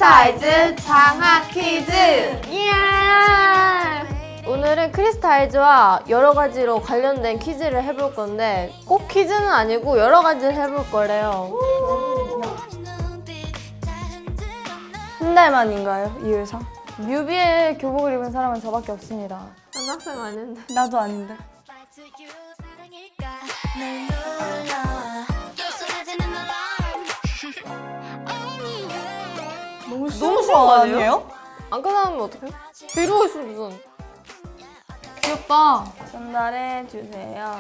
크리스탈즈 장학 퀴즈! 예! 오늘은 크리스탈즈와 여러 가지로 관련된 퀴즈를 해볼 건데 꼭 퀴즈는 아니고 여러 가지를 해볼 거래요. 한 달 만인가요, 이 회사? 뮤비에 교복을 입은 사람은 저밖에 없습니다. 난 학생 아닌데. 나도 아닌데. 너무 쉬운 거 아니에요? 안 끝나면 어떡해? 이러고 있으면 무슨. 귀엽다. 전달해 주세요.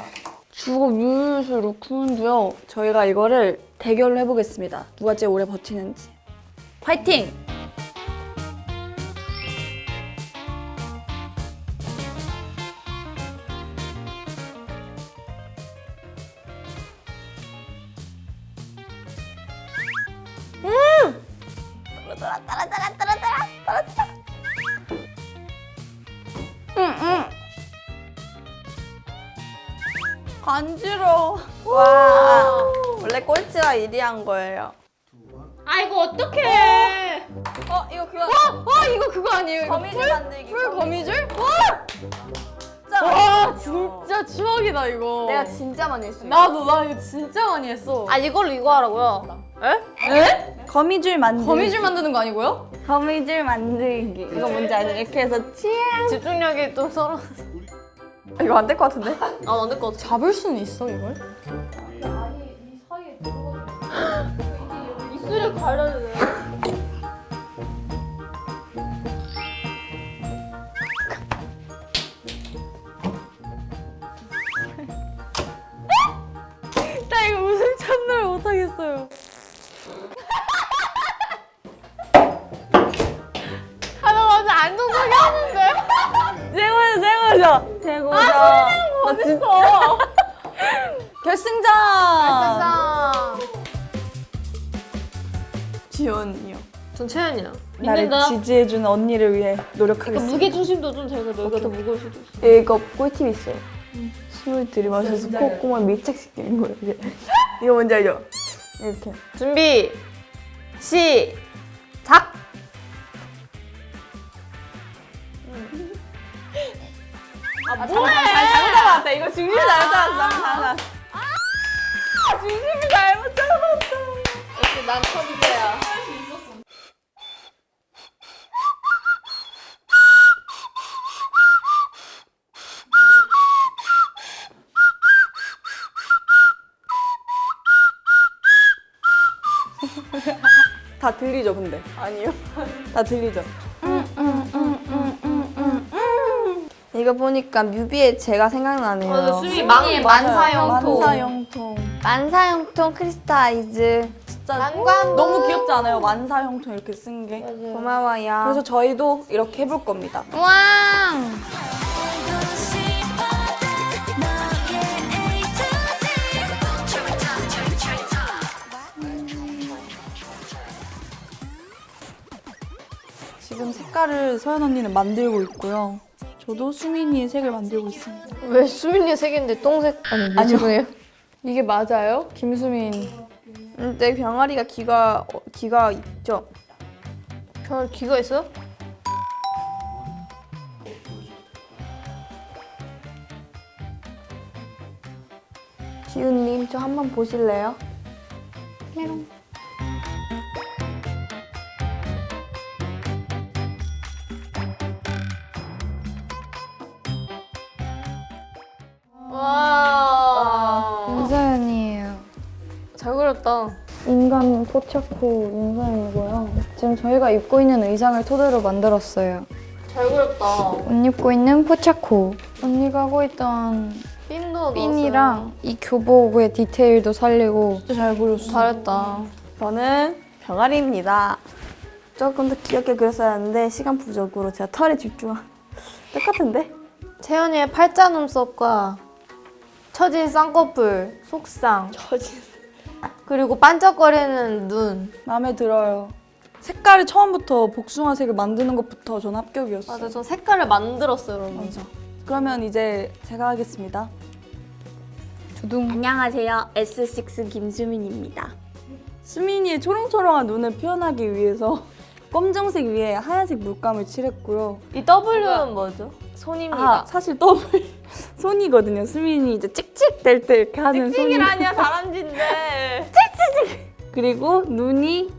주고 뮤즈 루크인데요. 저희가 이거를 대결을 해보겠습니다. 누가 제일 오래 버티는지. 화이팅! 간지러워. 와, 원래 꼴찌가 1위 한 거예요. 아이고 어떡해! 이거 그거 이거 그거 아니에요? 거미줄 만들기. 풀 거미줄? 진짜 와, 진짜 추억이다 이거. 내가 진짜 많이 했어요. 나 이거 진짜 많이 했어. 아 이걸로 이거 하라고요? 에? 에? 거미줄 만들기. 거미줄 만드는 거 아니고요? 거미줄 만들기. 이거 뭔지 알죠? 이렇게 해서 치앙. 집중력이 좀 서로. 이거 안 될 것 같은데? 안 될 것 같아. 잡을 수는 있어 이걸? 입술에 가려야 돼. 나 이거 웃음 참는 못하겠어요. 나 완전 안정적이 하는데? 최고죠. 나 진짜. 결승전. 세상. 지연이요. 전 채연이야. 나를 믿는다. 지지해주는 언니를 위해 노력하겠습니다. 무게 중심도 좀 제가 너희가 더 무거울 수도 있어. 이거 꿀팁 있어요. 숨을 들이마셔서 콧구멍을 밀착시키는 거예요. 이게. 이거 뭔지 알죠? 이렇게. 준비 시작. 잘못 잡았다. 이거 중심이 잘못 잡았어. 중심이 잘못 잡았어. 역시 난 천재야. 다 들리죠, 근데? 아니요. 다 들리죠? 이거 보니까 뮤비에 제가 생각나네요. 수미 만사형통. 만사형통. 만사형통 크리스탈즈. 진짜 난관도. 너무 귀엽지 않아요? 만사형통 이렇게 쓴 게. 고마워요. 그래서 저희도 이렇게 해볼 겁니다. 왕! 지금 색깔을 서연 언니는 만들고 있고요. 저도 수민이의 색을 만들고 있습니다. 왜 수민이 색인데 똥색? 아니 죄송해요. 이게 맞아요? 김수민. 근데 병아리가 귀가 있죠? 별 귀가 있어? 지훈님, 저 한번 보실래요? 와. 윤서연이에요. 잘 그렸다. 인간 포차코 윤서연이고요. 지금 저희가 입고 있는 의상을 토대로 만들었어요. 잘 그렸다. 옷 입고 있는 포차코. 언니가 하고 있던 핀도 핀이랑 이 교복의 디테일도 살리고 진짜 잘 그렸어. 잘했다. 저는 병아리입니다. 조금 더 귀엽게 그렸어야 하는데 시간 부족으로 제가 털에 똑같은데? 채연이의 팔자 눈썹과 처진 쌍꺼풀, 속상, 그리고 반짝거리는 눈. 마음에 들어요. 색깔을 처음부터 복숭아색을 만드는 것부터 전 합격이었어요. 맞아, 저 색깔을 만들었어요, 여러분. 맞아. 그러면 이제 제가 하겠습니다. 두둥. 안녕하세요. S6 김수민입니다. 수민이의 초롱초롱한 눈을 표현하기 위해서 검정색 위에 하얀색 물감을 칠했고요. 이 W는 뭐죠? 손입니다. 아, 사실 더블 손이거든요. 수민이 이제 찍찍 될 때 이렇게 하는 손이. 찍찍이라니야 다람쥐인데. 그리고 눈이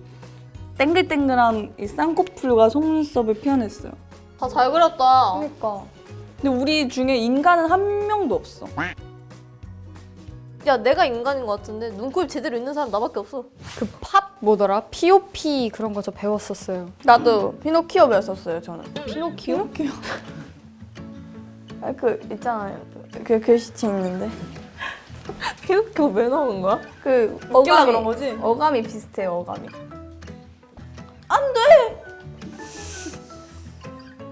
땡글땡글한 이 쌍꺼풀과 속눈썹을 표현했어요. 다 잘 그렸다. 그러니까. 근데 우리 중에 인간은 한 명도 없어. 야 내가 인간인 것 같은데 눈코입 제대로 있는 사람 나밖에 없어. 그 팝 뭐더라? POP 그런 거 저 배웠었어요. 나도 피노키오 배웠었어요, 저는. 피노키오? 아, 그 있잖아요. 그 글씨체 있는데. 피노키오 왜 나오는 거야? 그 웃기려고 그런 거지? 어감이 비슷해요 어감이.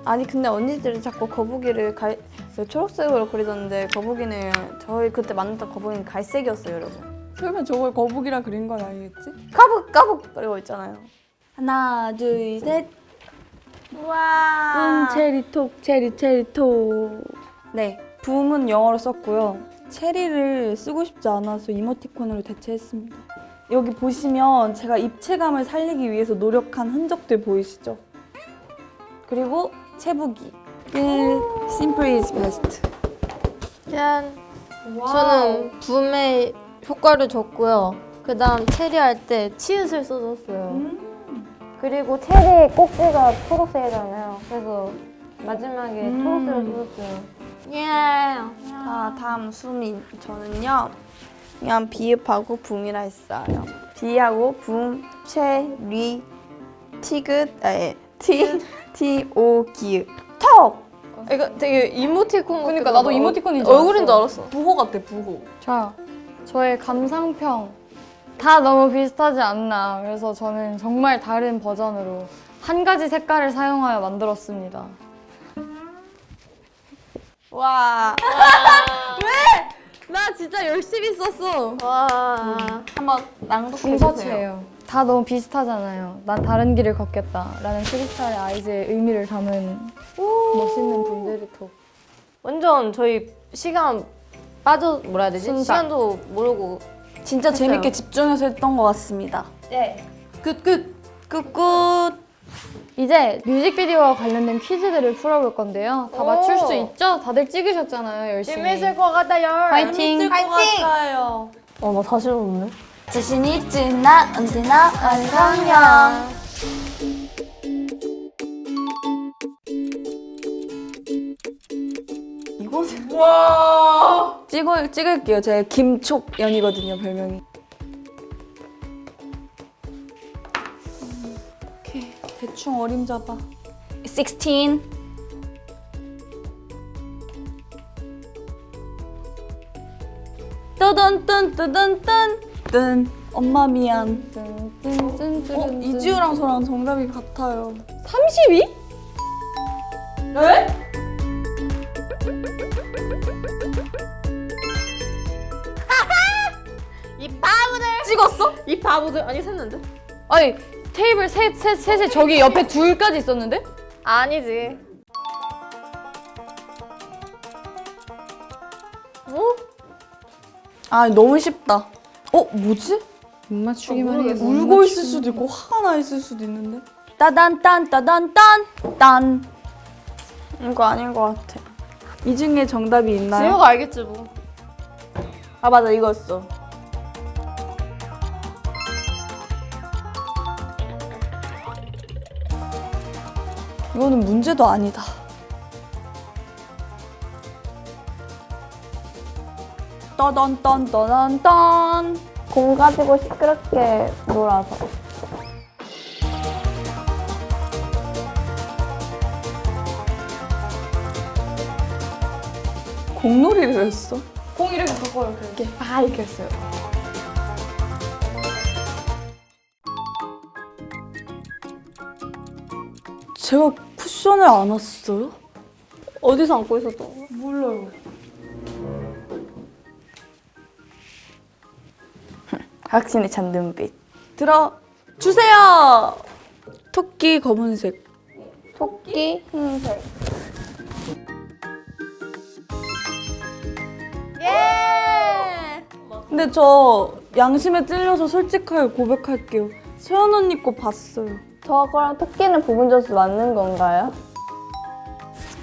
아니 근데 언니들이 자꾸 거북이를 초록색으로 그리던데 거북이는 저희 그때 만났던 거북이는 갈색이었어요, 여러분. 설마 저걸 거북이라 그린 건 아니겠지? 까북까북 그리고 있잖아요. 하나, 둘, 셋. 우와. 체리톡, 체리톡. 네, 붐은 영어로 썼고요. 체리를 쓰고 싶지 않아서 이모티콘으로 대체했습니다. 여기 보시면 제가 입체감을 살리기 위해서 노력한 흔적들 보이시죠? 그리고 채부기. Simple is best. 짠. 저는 붐의 효과를 줬고요. 그다음 체리 할 때 치읓을 써줬어요. 그리고 체리 꼭지가 초록색이잖아요. 그래서 마지막에 초록색을 써줬어요. 예. 자, 다음 수민. 저는요, 그냥 비읍하고 붐이라 했어요. 비하고 붐, 체리, 티귿, T-O 기읍. 턱! 이거 되게 이모티콘. 그러니까 나도 이모티콘인 줄 얼굴인 줄 알았어. 부호 같아, 부호. 자, 저의 감상평 다 너무 비슷하지 않나. 그래서 저는 정말 다른 버전으로 한 가지 색깔을 사용하여 만들었습니다. 와. 나 진짜 열심히 썼어. 와. 한번 낭독해주세요. 궁서체예요. 다 너무 비슷하잖아요. 난 다른 길을 걷겠다라는 크리스탈의 아이즈의 의미를 담은 멋있는 분들이 톡. 완전 저희 시간 빠져 뭐라 해야 되지? 순삭. 시간도 모르고. 진짜 했어요. 재밌게 집중해서 했던 것 같습니다. 네. 끝. 끝. 이제 뮤직비디오와 관련된 퀴즈들을 풀어볼 건데요. 다 오. 맞출 수 있죠? 다들 찍으셨잖아요, 열심히. 재밌을 것 같아요. 화이팅! 재밌을 것 같아요. 나 다시 해봤네. 자신 있지 난 언제나 완성형. 이거는 와 찍을게요. 제가 김촉연이거든요, 별명이. 오케이, 대충 어림잡아. 16. 뜬. 엄마 미안. 이지우랑 저랑 정답이 같아요. 32? 에? 이 바보들. 찍었어? 이 바보들. 아니 샜는데? 아니, 테이블 셋에 저기 옆에 둘까지 있었는데? 아니지. 뭐? 아, 너무 쉽다. 뭐지? 못 맞추기만 해. 울고 있을 수도 있고 화가 나 있을 수도 있는데. 딴. 이거 아닌 것 같아. 이 중에 정답이 있나요? 지우가 알겠지 뭐. 아, 맞아, 이거였어. 이거는 문제도 아니다. 떠던. 공 가지고 시끄럽게 놀아서. 공놀이를 했어? 공 이렇게 갖고 이렇게. 이렇게 했어요. 제가 쿠션을 안 왔어요? 어디서 안고 있었던 거야? 몰라요. 확신에 찬 눈빛. 들어주세요! 토끼 검은색. 토끼 흰색. 예! 근데 저 양심에 찔려서 솔직하게 고백할게요. 세연 언니 거 봤어요. 저거랑 토끼는 부분 점수 맞는 건가요?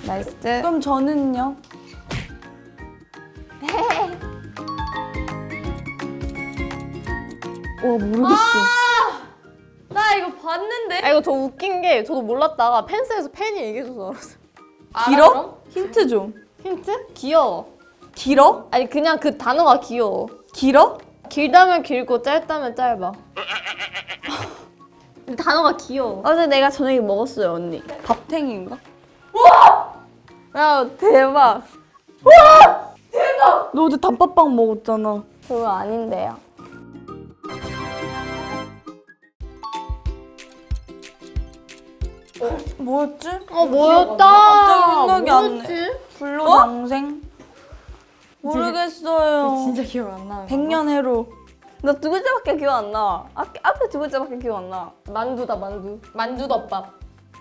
나이스. 그럼 저는요? 와 모르겠어. 나 이거 봤는데? 아 이거 저 웃긴 게 저도 몰랐다가 펜스에서 팬이 얘기해줘서 알았어. 길어? 힌트 좀. 힌트? 귀여워. 길어? 아니 그냥 그 단어가 귀여워. 길어? 길다면 길고 짧다면 짧아. 근데 단어가 귀여워. 어제 내가 저녁에 먹었어요, 언니. 밥탱이인가? 야, 대박. 너 어제 단팥빵 먹었잖아. 그거 아닌데요. 뭐였지? 뭐였다. 갑자기 생각이 안 나. 뭐였지? 불로장생? 모르겠어요. 진짜 기억 안 나. 100년 해로. 나 두 글자밖에 기억 안 나. 앞에 두 글자밖에 기억 안 나. 만두다 만두. 만두덮밥.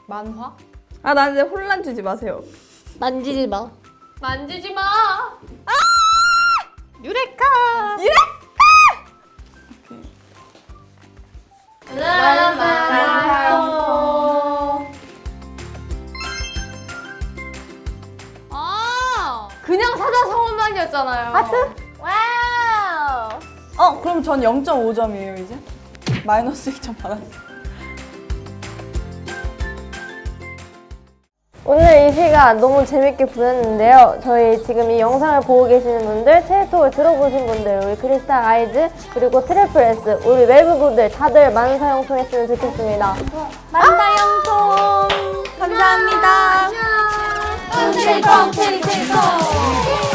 만화? 아, 나한테 혼란 주지 마세요. 만지지 마. 만지지 마. 유레카. 그냥 사자성어만이었잖아요. 하트? 와우. 그럼 전 0.5점이에요 이제? 마이너스 1점 받았어. 오늘 이 시간 너무 재밌게 보냈는데요. 저희 지금 이 영상을 보고 계시는 분들, 체이톡을 들어보신 분들, 우리 크리스탈 아이즈, 그리고 트리플 S, 우리 외부분들 다들 많은 사용 통했으면 좋겠습니다. 만다영통 감사합니다. 안녕. 체이통 체이통.